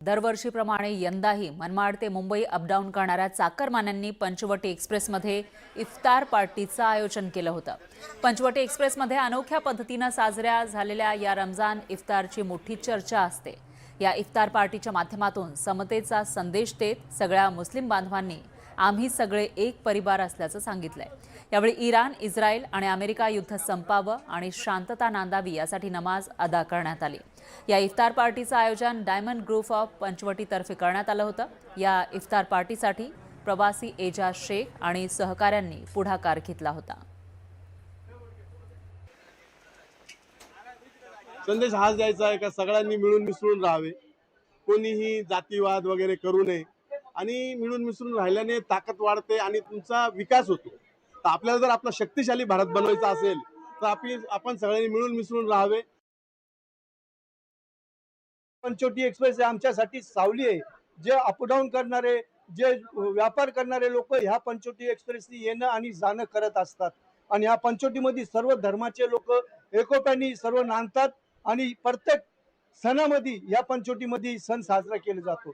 दरवर्षीप्रमाणे यंदाही मनमाड ते मुंबई अपडाऊन करणाऱ्या चाकरमान्यांनी पंचवटी एक्सप्रेसमध्ये इफ्तार पार्टीचं आयोजन केलं होतं। पंचवटी एक्सप्रेसमध्ये अनोख्या पद्धतीने साजऱ्या झालेल्या या रमजान इफ्तारची मोठी चर्चा असते। या इफ्तार पार्टीच्या माध्यमातून समतेचा संदेश देत सगळ्या मुस्लिम बांधवांनी आम्ही सगळे एक परिवार असल्याचं सांगितलंय। यावेळी इराण, इस्रायल आणि अमेरिका युद्ध संपावं आणि शांतता नांदावी यासाठी नमाज अदा करण्यात आली। या इफ्तार पार्टीचं आयोजन डायमंड ग्रुप ऑफ पंचवटीतर्फे करण्यात आलं होतं। या इफ्तार पार्टीसाठी प्रवासी एजाज शेख आणि सहकाऱ्यांनी पुढाकार घेतला होता। संदेश हाच द्यायचा आहे का सगळ्यांनी मिळून मिसळून राहावे, कोणीही जातीवाद वगैरे करू नये आणि मिळून मिसळून राहिल्याने ताकद वाढते आणि तुमचा विकास होतो। तर आपल्याला जर आपला शक्तिशाली भारत बनवायचा असेल तर आपण सगळ्यांनी मिळून मिसळून राहावे। पंचवटी एक्सप्रेस आमच्यासाठी सावली आहे। जे अपडाऊन करणारे, जे व्यापार करणारे लोक ह्या पंचवटी एक्सप्रेसनी येणं आणि जाणं करत असतात आणि ह्या पंचवटीमध्ये सर्व धर्माचे लोक एकोप्याने सर्व नांदतात आणि प्रत्येक सणामध्ये या पंचवटीमध्ये सण साजरा केला जातो।